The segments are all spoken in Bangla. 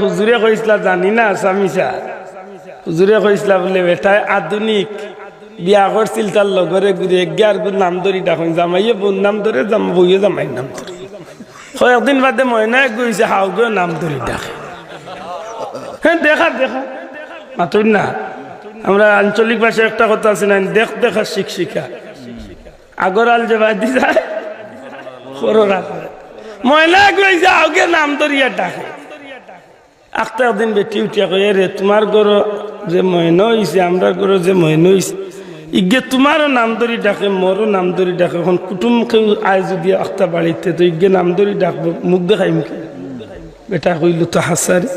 হুজুরে কইসলা জানি না সামিসা হুজুরে কইসলা বলে বেটায় আধুনিক বিয়া করছিল তার লগরে ঘুরে এগার গুর নাম ধরি ডাকুন জামাইয়ে বোন নাম ধরে বইয়ে জামাইয়ের নাম ধরে কয়েকদিন বাদে ময়না গইছে হাও গো নাম ধরি ডাকে হ্যাঁ দেখা দেখা মাতুন না আমরা আঞ্চলিক ভাষায় একটা কথা আছে না দেখ দেখা শিক্ষিকা আগরাল যে বাদি যায় খররা ময়না গইছে হাও গে নাম ধরিয়া ডাকে একটা দিন বেটি উঠিয়া কয়ে রে তোমার গরো যে ময়ন হয়েছে আমরা গরো যে ময়ন হয়েছে ইগে তোমারও নাম ধরি ডাকে মোরও নাম ধরি ডাকে এখন কুটুম কেউ আয় যদি একটা বাড়িতে তো ইগে নাম ধরি ডাকবো মুখ দেখাই মুখে বেটা কইল তো হাসারি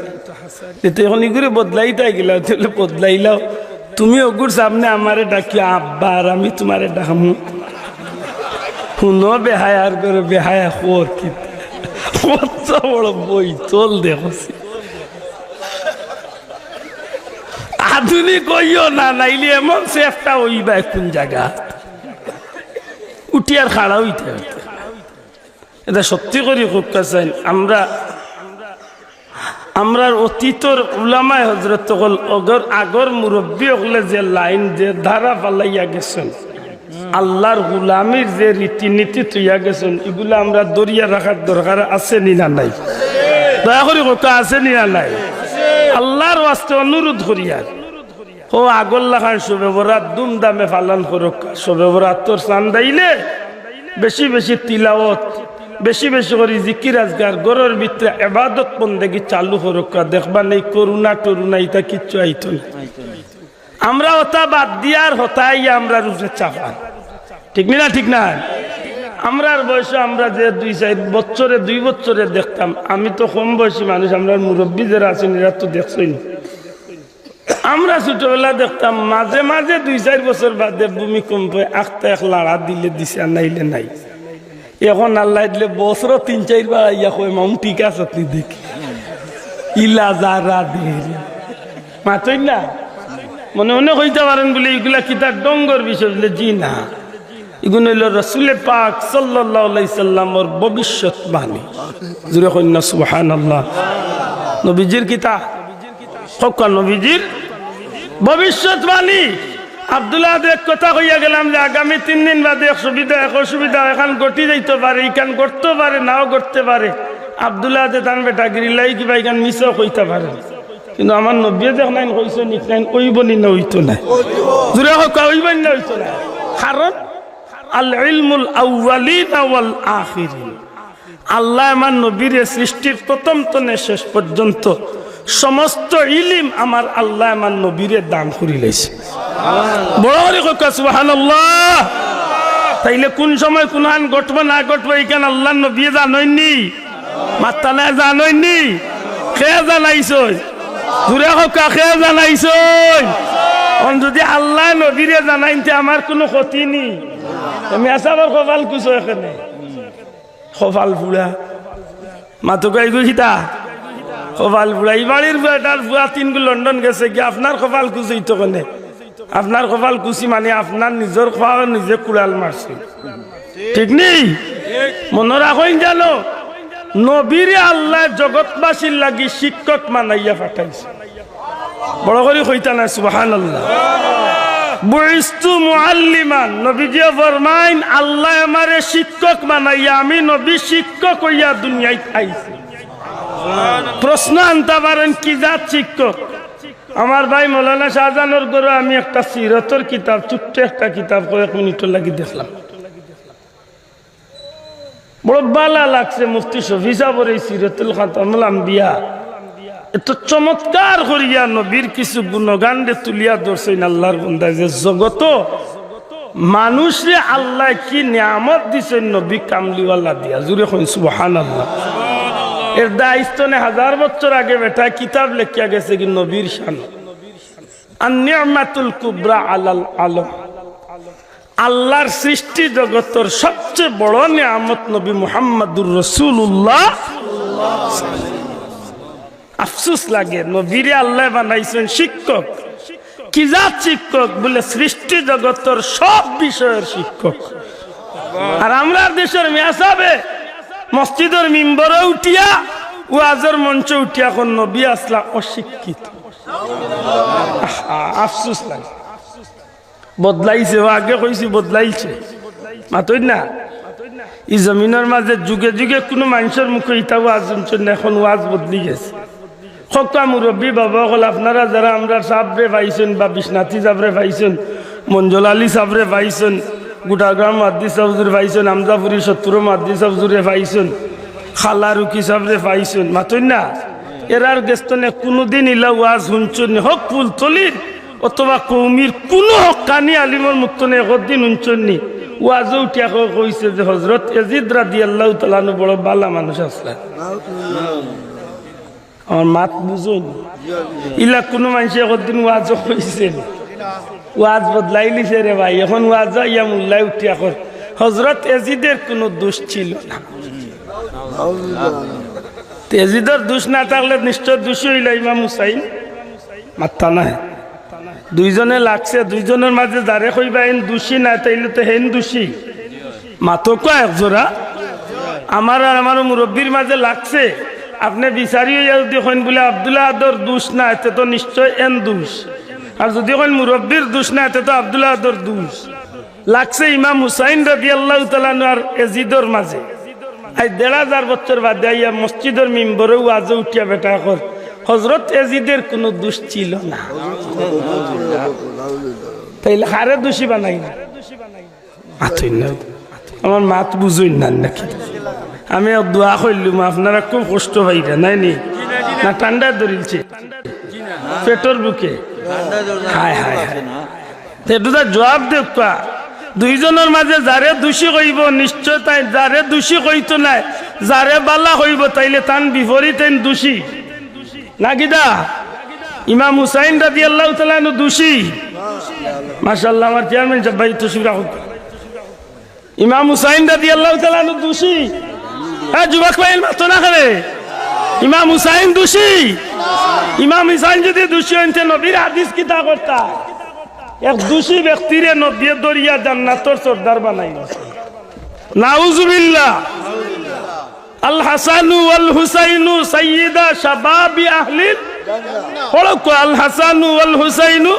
তো এখন ইগুরে বদলাইতে গেলাও তাহলে বদলাইলাও তুমি ওগুর সামনে আমারে ডাকি আব্বা আর আমি তোমারে ডাকমু শুনো বেহায়ার করে বেহায়া খোর কি কত বড় বই চল দেখছি আধুনিক হইও না নাইলে এমন সেফটা হইবা কোন জায়গা উঠিয়ার খাড়া হইতে হইতে এটা সত্যি করে চাই আমরা অতীতর উলামায়ে হযরত হল আগর মুরব্বী হলে যে লাইন যে ধারা পালাইয়া গেছেন আল্লাহর গোলামির যে রীতিনীতি তুইয়া গেছেন এগুলো আমরা দরিয়া রাখার দরকার আছে নি না নাই দয়া করে কথা আছে নি না নাই আল্লাহর ওয়াস্তে অনুরোধ করিয়ার ও আগল্লা খান শোবে বরাত দুমদামে পালন করুক শোবে বরাত তোর চান্দাইলে বেশি বেশি তিলাওয়াত বেশি বেশি করে জিকির আজগার গরর ভিতরে ইবাদত বন্দেগি চালু করুক দেখবা নেই করুণা টরুণা ইটা কিচ্ছু আইতো না আমরা ওটা বাদ দিয়ার হতাই আমরা রূপে চাপান ঠিক না ঠিক না আমরার বয়সে আমরা যে 2 বছরে দেখতাম আমি তো কম বয়সী মানুষ আমরা মুরব্বী যারা আছেন এরা তো দেখছই আমরা ছোটবেলা দেখতাম মাঝে মাঝে 2-4 বছর বাদে ভূমিকম্পে আখটা এক লাড়া দিলে দিছে আর নাইলে নাই এখন আল্লাহ দিলে বছর 3-4 বার ইয়া কয় মাম ঠিক আছে আপনি দেখি ইলা যারা দেরি মাতই না মনে মনে হইতে পারেন বলে এগুলা কিতাব ডঙ্গর বিষয় বলে জি না এগুলো হইল রাসূলে পাক সাল্লাল্লাহু আলাইহি সাল্লামের ভবিষ্যৎবাণী জুরে কইনা সুবহানাল্লাহ নবীজির কিতাব হক নবীজির ভবিষ্যৎবাণী আব্দুল্লাহ এক কথা কইয়া গেলাম যে আগামী 3 দিন বাদে এক অসুবিধা এখন ঘটি যাইতে পারে ইখান করতে পারে নাও করতে পারে আব্দুল্লাহ তান বেটা গিরিলাই কিবা ইখান মিছও কইতে পারে কিন্তু আমার নবী যখন কইছে নিকনাইন ওইবনি না হইতো না জুরে হক ওইবনি না হইতো না কারণ আল ইলমুল আউয়ালিন ওয়াল আখিরিন আল্লাহ আমার নবীর সৃষ্টির প্রথম তনে শেষ পর্যন্ত সমস্ত ইলম আমার আল্লাহ আমার নবীরে দান করে লাইছে বড় করে কইকা সুবহানাল্লাহ তাইলে কোন সময় কোন আন ঘটবে না ঘটবে এইখান আল্লাহর নবী জানেননি মাতানা জানেননি কে জানাইছো দূরে হকা কে জানাইছো অন যদি আল্লাহ নবীরে জানাইতে আমার কোনো ক্ষতি নেই আমি আসাবার কপাল কুছো এখানে কপাল ফুড়া মাতো গাই গইতা কপাল ফুড়া এই বাড়ির বেটার ফুয়া 3 গু লন্ডন গেছে কি আপনার কপাল কুচি তো কোনে আপনার কপাল কুচি মানে আপনার নিজের খাওয়া নিজে কুড়াল মারছে ঠিক নেই মনে রাখেন জানো নবীরে আল্লাহ জগৎবাসীর লাগি শিক্ষক মানাইয়া পাঠাইছে বড় করে কইতা না সুবহানাল্লাহ বুইস্তু মুআল্লিমান নবীজি ফরমাইন আল্লাহ আমারে শিক্ষক বানাইয়া আমি নবী শিক্ষক হইয়া দুনিয়ায় আইছি প্রশ্ন আনতে পারেন কি জাত শিক্ষক আমার ভাই মৌলানা শাহজাহানের গরু আমি একটা সিরতর কিতাব ছোট্ট একটা কিতাব কয়েক মিনিট লাগি দেখলাম বড় ভালো লাগছে মুফতি শফি সাহেবের এই সিরতুল খাতামুল আম্বিয়া এত চমৎকার করিয়া নবীর কিছু গুণগান তুলিয়া ধরছেন আল্লাহর বান্দা যে জগত মানুষে আল্লাহ কি নিয়ামত দিছেন নবী কামলিওয়ালা দিয়া জুড়ে কইন সুবহানাল্লাহ এর দায়িত্বনে 1000 বছর আগে বেটা কিতাব লেখিয়া গেছে কি নবীর শান আন নি'মাতুল কুবরা আলাল আলম আল্লাহর সৃষ্টি জগতের সবচেয়ে বড় নিয়ামত নবী মুহাম্মদুর রাসূলুল্লাহ আফসোস লাগে নবীরে আল্লাহ বানাইছেন শিক্ষক কি জাত শিক্ষক বলে সৃষ্টি জগতের সব বিষয়ের শিক্ষক আর আমরা দেশের মেয়াসাবে মসজিদের মিম্বরে উঠিয়া ওয়াজের মঞ্চে উঠিয়া এখন নবী আসলা অশিক্ষিত। আফসোস লাগে, বদলাইছে, ও আগে কইছি বদলাইছে, মাতই না। এই জমিনের মাঝে যুগে যুগে কোনো মানুষের মুখে ইটা ওয়াজ শুনছেন না, এখন ওয়াজ বদলি গেছে। সকা মুরব্বী বাবা হল আপনারা যারা আমরা সাবরে পাইছেন বা বিশ্বনাথী সাবরে পাইছেন, মঞ্জুল আলী সাবরে পাইছেন, গুটাগ্রাম মাদ্দিস সাবজুরে পাইছেন, আমজাপুরি সত্তর মাদ্দিস সাবজুরে পাইছেন, খালা রুকি সাবরে পাইছেন, মাতই না। এরার গেস্তনে কোনোদিন ইলা ওয়াজ শুনছেন হক ফুলতলির অথবা কৌমির কোনো হকানি আলিমর মুক্তনে একদিন শুনছেন নি। ওয়াজও উঠিয়া কইছে যে হজরত ইয়াজিদ রাদিয়াল্লাহু তাআলা আনহু বড় ভালো মানুষ আসলেন। আমার মাত বুঝুন, ইলা কোনো মানুষ একদিন ওয়াজও কইছেন, ওয়াজ বদলাই লিছে রে ভাই। এখন ওয়াজ ইয়া মোল্লাই উঠিয়া কর হজরত ইয়াজিদের কোনো দোষ ছিল না। ইয়াজিদের দোষ না থাকলে নিশ্চয় দোষী হইল ইমাম হুসাইন। মাত্তা নাই, দুইজনে লাগছে, দুইজনের মাঝে যারে কইবা হেন দোষী না তাইলে তো হেন দোষী। মাতো কয় একজোড়া আমার আর আমার মুরব্বীর মাঝে লাগছে, আপনি বিচারি যদি কইন বলে আব্দুল্লাহ আদর দোষ না, এতে তো নিশ্চয় এন দোষ। আর যদি কইন মুরব্বীর দোষ না, এতে তো আব্দুল্লাহ আদর দোষ লাগছে ইমাম হুসাইন রাদিয়াল্লাহু তাআলা আর ইয়াজিদের মাঝে। আই ১,৫০০ বছর বাদে আইয়া মসজিদের মিম্বরে ওয়াজে উঠিয়া বেটা কর হজরত ইয়াজিদের কোনো দোষ ছিল না, তাইলে হারে দোষী বানাই না। আমার মাত বুঝুই না নাকি? আমি দোয়া করলুম আপনারা খুব কষ্ট পাইরা নাই নি না? ঠান্ডা ধরিলছে পেটর বুকে, হায় হায় হায়। সেটা জবাব দেখবা দুইজনের মাঝে যারে দোষী কইব নিশ্চয় তাই, যারে দোষী কইতো নাই যারে বালা কইব তাইলে তান বিপরীত দোষী নাকি দা? ইমাম হুসাইন রাদিয়াল্লাহু তাআলা আনহু দোষী। মাশাআল্লাহ, আমার চেয়ারম্যান সাহেব ভাই তশরিফ রাখুন। ইমাম হুসাইন রাদিয়াল্লাহু তাআলা আনহু দোষী। হ্যাঁ যুবক ভাই মাতো না করে, ইমাম হুসাইন দোষী। ইমাম হুসাইন যদি দোষী হইতেন নবীর হাদিস কিতা করতা? এক দোষী ব্যক্তিরে নবী দরিয়া জান্নাতের সর্দার বানাইল। নাউজুবিল্লাহ। আল হাসানু ওয়াল হুসাইনু সাইয়্যিদা শাবাবি আহলিল জান্নাহ। আল হাসানু ওয়াল হুসাইনু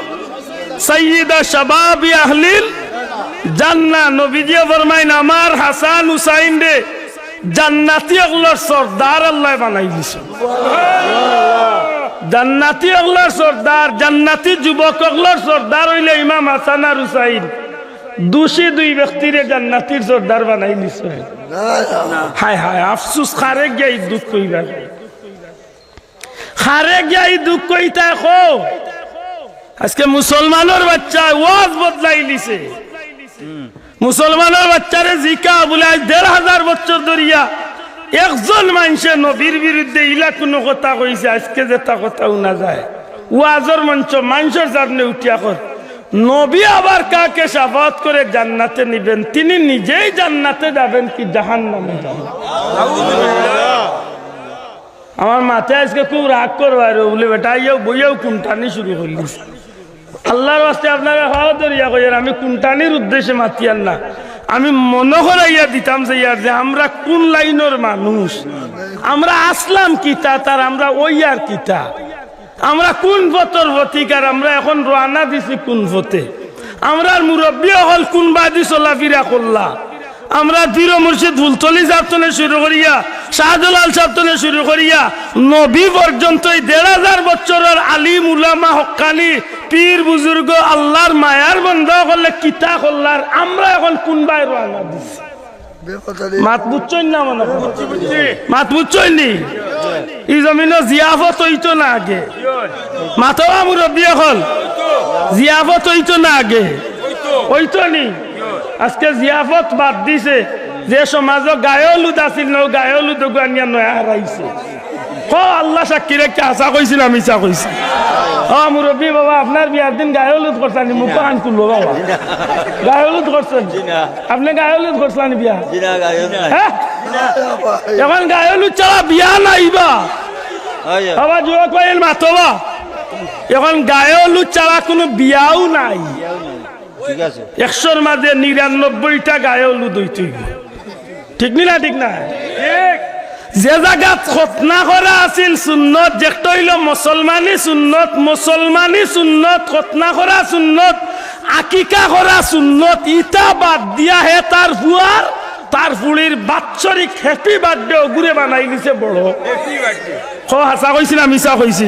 সাইয়্যিদা শাবাবি আহলিল জান্নাহ। নবীজি ফরমাইন আমার হাসান হুসাইন রে জান্নাতি আল্লাহর সর্দার আল্লাহ বানাই দিছে। জান্নাতি আল্লাহর সর্দার, জান্নাতি যুবক আল্লাহর সর্দার হইলে ইমাম হাসান আর হুসাইন। দোষী দুই ব্যক্তিরে জান্নাতির সর্দার বানাই দিছে। হায় হায় আফসুস, খারে গিয়াই দুঃখ কইবার, খারে গিয়াই দুঃখ কইতা খো। আজকে মুসলমানের বাচ্চা ওয়াজ বদলাই দিছে। মুসলমানের বাচ্চারে জিকা বলে ১,৫০০ বছর ধরিয়া একজন মানুষে নবীর বিরুদ্ধে ইলা কোনো কথা কইছে, আজকে যেটা কথা উনা যায় ওয়াজের মঞ্চ মানুষের সামনে উঠিয়া কর নবী আবার কাকে শাফাত করে জান্নাতে নিবেন? তিনি নিজেই জান্নাতে যাবেন কি জাহান্নামে যাবেন? আমার মাথায় আজকে খুব রাগ করবার বলে বেটা ইয়েও বইয়াও কুমটানি শুরু করলিস। আল্লাহর রাস্তে আপনারা হাওয়া ধরিয়া কইয়ের, আমি কুমটানির উদ্দেশ্যে মাতিয়ার না, আমি মনে করাইয়া দিতাম যে ইয়ার যে আমরা কোন লাইনের মানুষ, আমরা আসলাম কিতা তার আমরা ওই আর কিতা, আমরা কোন পথর ভতিকার, আমরা এখন রানা দিছি কোন পথে, আমরা মুরব্বী হল কোন বাদি চলাফিরা করলা, আমরা পীর মুর্শিদ ফুলতলি সাবতনে শুরু করিয়া শাহজালাল সাবতনে শুরু করিয়া নবী পর্যন্ত ১,৫০০ বছরের আলিম উলামা হক্কানি পীর বুজুর্গ আল্লাহর মায়ার বন্ধ করলে কিতা করলার, আমরা এখন কোন বাই রানা দিছি? মাত বুঝছই না? মনে মাত বুঝছই নি? এই জমিনে জিয়াফত হইতো না আগে, মাথা মুরব্বী হল জিয়াফত হইতো না আগে, হইতো নি? আজকে জিয়াফত বাদ দিছে। যে সমাজ গায়লুদ আছিল ন, গায়লুদ গানিয়া নয়া হারাইছে। আল্লাহ সাক্ষী রেখে আশা কইছিল আমি ইচ্ছা কইছি। মুরব্বী বাবা আপনার বিয়ার দিন গায়লুদ করছেন, মুখ আন খুলবো বাবা, গায়লুদ করছেন আপনি? গায়লুদ করছেন বিয়া? এখন গায়লুদ ছাড়া বিয়া নাইবা বাবা, যুবক ভাই মাতবা, এখন গায়লুদ ছাড়া কোনো বিয়াও নাই। ১০০র মাঝে ৯৯টা গায়লুদ হইতে, ঠিক না? ঠিক না? যে জায়গা খতনা করা আছিল সুন্নত যেটা হইল মুসলমানি সুন্নত খতনা করা সুন্নত আকিকা করা সুন্নত ইটা বাদ দিয়া হে তার ফুয়ার তার ফুলির বাৎসরিক হ্যাপি বার্থডে ওগুরে বানাই দিছে বড় হাসা কইছি না মিছা কইছি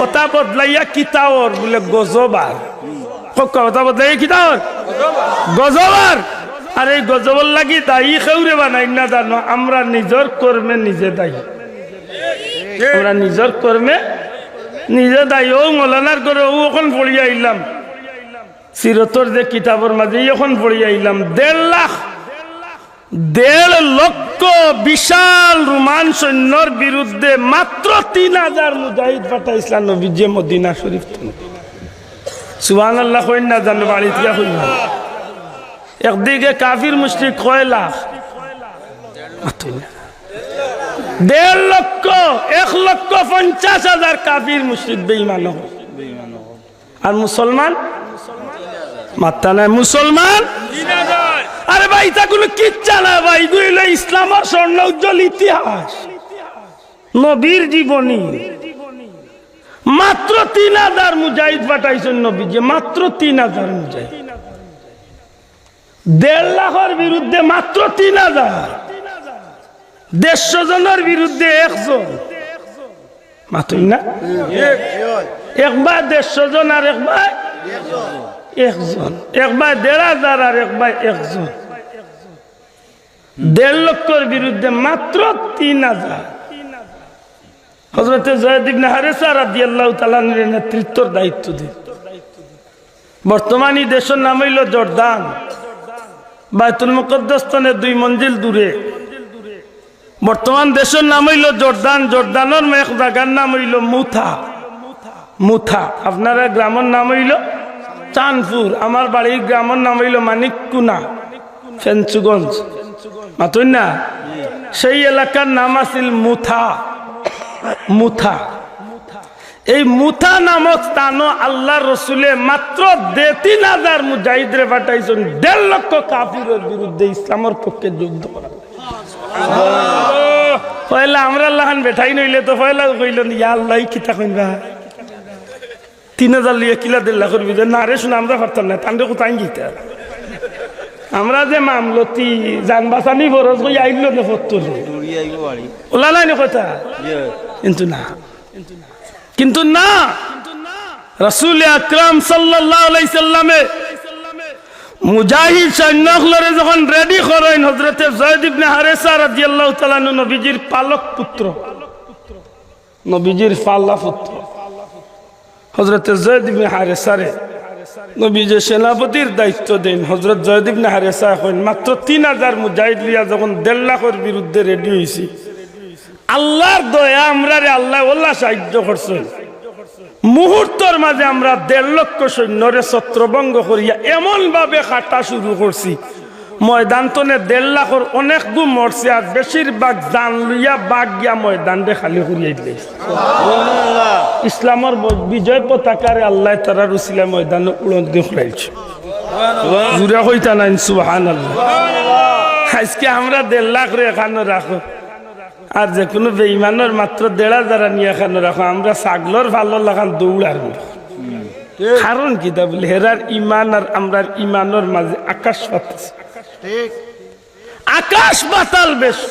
কথা বদলাইয়া কিতাওর বলে গজবার কথা বদলাই কিতাওর গজবার আর এই গজবর লাগি দায়ী খেউরে বানাই না জানো আমরা নিজের কর্মে নিজে দায়ী আমরা নিজের কর্মে নিজে দায়ী ও মৌলানার করে ও এখন পড়িয়া আইলাম সিরতর যে কিতাবের মাঝে এখন পড়িয়া আইলাম 1.5 লক্ষ বিশাল রোমান সৈন্যর বিরুদ্ধে মাত্র 3000 মুজাহিদ পাঠাইছিলেন নবীজি মদিনা শরীফ থেকে সুবহানাল্লাহ কইন না জানো বাড়ি থেকে কইন একদিকে কাফির মুশরিক 6 লাখ 1.5 লক্ষ 1,50,000 কাফির মুশরিক বেঈমান আর মুসলমান মাত্রা নাই মুসলমান 3000 আরে ভাই এটা কোনো কিচ্ছা না ভাই এগুলো ইসলামের স্বর্ণ উজ্জ্বল ইতিহাস নবীর জীবনী মাত্র 3000 মুজাহিদ পাঠাইছেন নবীজি মাত্র 3000 মুজাহিদ 1.5 লাখের বিরুদ্ধে মাত্র 3000 150 জনের বিরুদ্ধে 1 জন মাত্র না একবার 150 জন আর একবার 1 জন একবার 1,500 আর একবার 1 জন 1.5 লক্ষের বিরুদ্ধে মাত্র 3000 হযরত যায়েদ ইবনে হারেসা রাদিয়াল্লাহু তাআলা এর নেতৃত্বের দায়িত্ব দিন বর্তমানে দেশের নাম হইল জর্দান বাইতুল মুকদ্দাস থেকে 2 মঞ্জিল দূরে বর্তমান দেশের নাম হইল জর্দান জর্দানের এক জায়গার নাম হইল মুথা আপনারা গ্রামের নাম হইল চাঁদপুর আমার বাড়ির গ্রামের নাম হইল মানিককুনা ফেঞ্চুগঞ্জ মাতুন না সেই এলাকার নাম আছিল মুথা এই মুথা নামক স্থান আল্লাহ রসুলে মাত্র 3,000 মুজাহিদরে পাঠাইছেন 1.5 লক্ষ কাফিরের বিরুদ্ধে ইসলামের পক্ষে যুদ্ধ করা পয়লা আমরা আল্লাহান বেঠাই নইলে তো পয়লা কইল ইয়া আল্লাহ কিতা কইবা 3,000 লিয়ে কিলা 1.5 লাখের বিরুদ্ধে না রে শুনে আমরা পারতাম না তান্ডে কোথায় গিতে আমরা যে মামলতি জান বাঁচানি বরজ কই আইল না ফত্তর ওলা নাই কথা কিন্তু না রাসূল আকরাম সাল্লাল্লাহু আলাইহি সাল্লামে মুজাহিদ সৈন্যগুলোরে যখন রেডি করেন হযরত যায়েদ ইবনে হারেসা রাদিয়াল্লাহু তাআলা নবীজির পালক পুত্র নবীজির পালা পুত্র হযরত যায়েদ ইবনে হারেসারে নবীজি সেনাপতির দায়িত্ব দেন হযরত যায়েদ ইবনে হারেসা এখন মাত্র 3000 মুজাহিদ লিয়া যখন 1.5 লাখের বিরুদ্ধে রেডি হইছি আল্লাহর দয়া আমরারে আল্লাহ ওল্লা সাহায্য করছেন মুহূর্তের মাঝে আমরা 1.5 লক্ষ সৈন্যরে ছত্রভঙ্গ করিয়া এমন ভাবে খাটা শুরু করছি ময়দান তনে 1.5 লাখের অনেক গুম মরছে আর বেশিরভাগ জান লইয়া বাগ গিয়া ময়দানরে খালি করিয়া দিলে ইসলামের বিজয় পতাকারে আল্লাহ তাআলার উসিলা ময়দানে উড়ন দিয়ে ফলাইছে জুরা হইতা না সুবহানাল্লাহ আজকে আমরা 1.5 লাখ রে এখানে রাখো আর যে কোনো বেঈমানের মাত্র 1,500 নিয়ে এখানে রাখো আমরা ছাগলর ভালো লাগান দৌড়ার কারণ কি তা বলে হেরার ইমান আর আমরার ইমানের মাঝে আকাশ পাতাল আকাশ পাতাল বেশ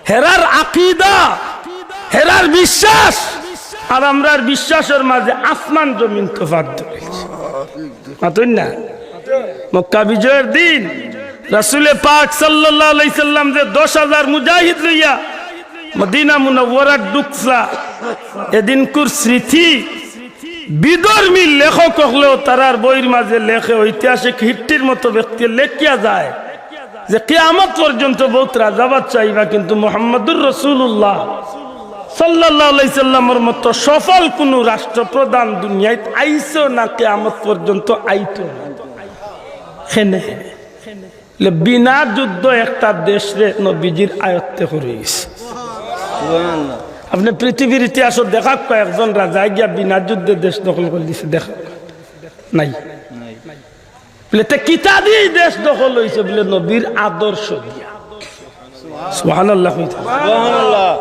হেরার আকীদা হেরার বিশ্বাস আর আমরার বিশ্বাসের মাঝে আসমান জমিন তফাৎ রয়েছে মাতুন না মক্কা বিজয়ের দিন রাসূলে পাক সাল্লাল্লাহু আলাইহি সাল্লাম যে 10,000 মুজাহিদ লইয়া মদিনা মুনাওয়ারা ঢুকছা এদিনকুর স্মৃতি বিধর্মী লেখক হলেও তারার বইয়ের মাঝে লেখে ঐতিহাসিক হিট্টির মতো ব্যক্তি লেখিয়া যায় যে কিয়ামত পর্যন্ত বহুত রাজাবাদ চাইবা কিন্তু মুহাম্মদুর রাসূলুল্লাহ সাল্লাল্লাহু আলাইহি সাল্লামের মতো সফল কোন রাষ্ট্রপ্রধান দুনিয়ায় আইছো না কিয়ামত পর্যন্ত আইতো না হেনে বিনা যুদ্ধ একটা দেশরে নবীজির আয়ত্তে করে গেছে আপনি পৃথিবীর ইতিহাস দেখা কয়েকজন রাজা গিয়া বিনা যুদ্ধে দেশ দখল করে দিছে দেখা নাই বলে কিতা দিয়ে দেশ দখল হয়েছে বলে নবীর আদর্শ দিয়া সুবহানাল্লাহ।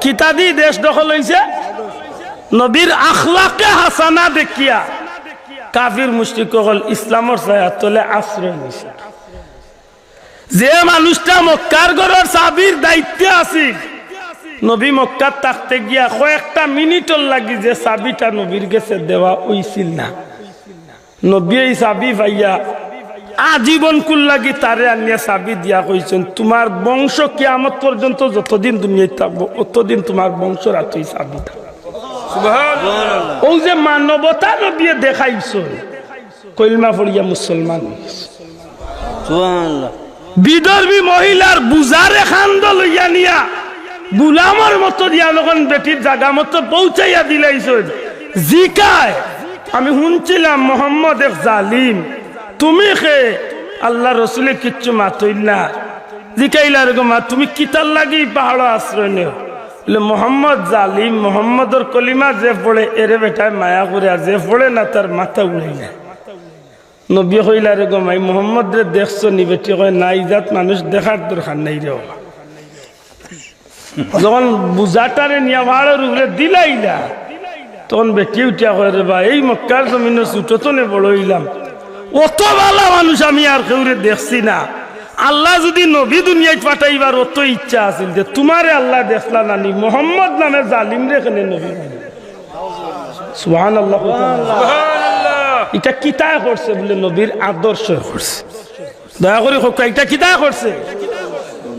কিতাদি দেশ দখল হইছে নবীর আখলাকে হাসানা দেখিয়া কাফির মুশরিক সকল ইসলামের ছায়া তলে আশ্রয় নিছে। যে মানুষটা মক্কার ঘরের চাবির দায়িত্বে আছিল, নবী মক্কার থাকতে গিয়া কয়েকটা মিনিটর লাগি যে চাবিটা নবীর কাছে দেওয়া হইছিল না, নবী এই চাবি পাইয়া আজীবন কুল লাগি তারে আনিয়া চাবি দিয়া কইছেন, তোমার বংশ কিয়ামত পর্যন্ত যতদিন দুনিয়ায় থাকবো অতদিন তোমার বংশ রাতই চাবি থাকবে। ও যে মানবতা নবী দেখাইছ, কলমা পড়িয়া মুসলমান বিদর্ভী মহিলার বুজারে খান্দ লইয়া নিয়া গুলামর মতো দিয়া যখন বেটির জায়গা মতো পৌঁছাইয়া দিলাইছ, জিকায় আমি শুনছিলাম মোহাম্মদ এক জালিম, তুমি খে আল্লাহ রসুলে কিচ্ছু মাতইল না, জিকাইলা মা তুমি কিতার লাগি পাহাড় আশ্রয় নেও, মোহাম্মদ জালিম, মোহাম্মদর কলিমা যে পড়ে এরে বেটায় মায়া করে, আর যে পড়ে না তার মাথা উড়ে না। নবী কইলা রে গো মাই মোহাম্মদ রে দেখছো নি? বেটি কয় না, ইজাত মানুষ দেখার দরকার নাই রে। যখন বুঝাটারে নিয়া ভাড়ার উপরে দিলাইলা তখন বেটি উঠিয়া কয় রে বা এই মক্কার জমিনে ছুটতনে বড় হইলাম, অত ভালো মানুষ আমি আর কেউরে দেখছি না। আল্লাহ যদি নবী দুনিয়ায় পাঠাইবার অত ইচ্ছা আছিল যে তোমারে আল্লাহ দেখলা নানি, মোহাম্মদ নামে জালিম রে কেন নবী? সুবহানাল্লাহ। এটা কিতা করছে বলে নবীর আদর্শ করছে। দয়া করে হোক, এটা কিতা করছে?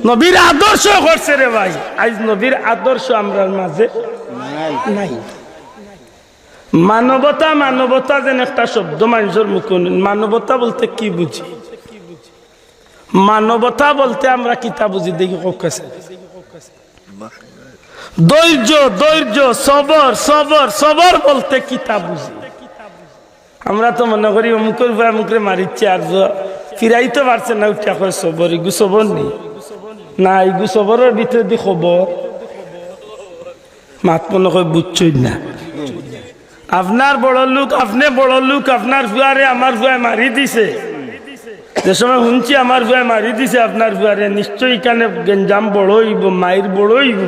নবীর আদর্শ করছে রে ভাই। আজ নবীর আদর্শ আমরা মাঝে নাই। মানবতা মানবতা যেন একটা শব্দ মানুষের মুখে, মানবতা বলতে কি বুঝি? মানবতা বলতে আমরা কিতা বুঝি দেখি কাছে? ধৈর্য, ধৈর্য, সবর, সবর, সবর বলতে কিতা বুঝি? আমরা তো মনে করি অমুকের ভাই অমুকরে মারিচ্ছে আর ফিরাইতে পারছে না, উঠা করে সবর। ইগু সবর নেই না, ইগু সবরের ভিতরে দি খবর মাত মনে করে বুঝছই না। আপনার বড় লোক, আপনি বড় লোক, আপনার ফুয়ারে আমার ফুয়ায় মারি দিছে, যে সময় শুনছি আমার ফুয়ায় মারি দিছে আপনার ফুয়ারে, নিশ্চয়ই এখানে গেঞ্জাম বড় হইব, মায়ের বড় হইব।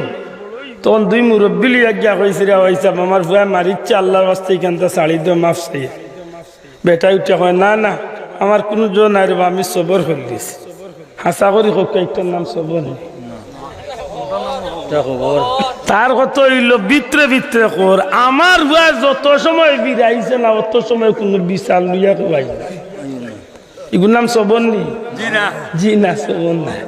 তখন দুই মুরব্বী লিয়া গিয়া কইছে রে হইসাব আমার ফুয়ায় মারিচ্ছে, আল্লাহর বাস্তে এখানটা শাড়ি দিয়ে মাফ চাই। বেটা উঠে কয় না না আমার কোনো জো নাই রে, আমি সবর করে দিছি। হাসা করি হোক, একটার নাম সবর নেই। তার কত হইল ভিতরে ভিতরে কর, আমার ভুয়া যত সময় বিরাইছে না অত সময় কোন বিচার লইয়া কই এগুর নাম সবর নেই। জি না, সবর নাই।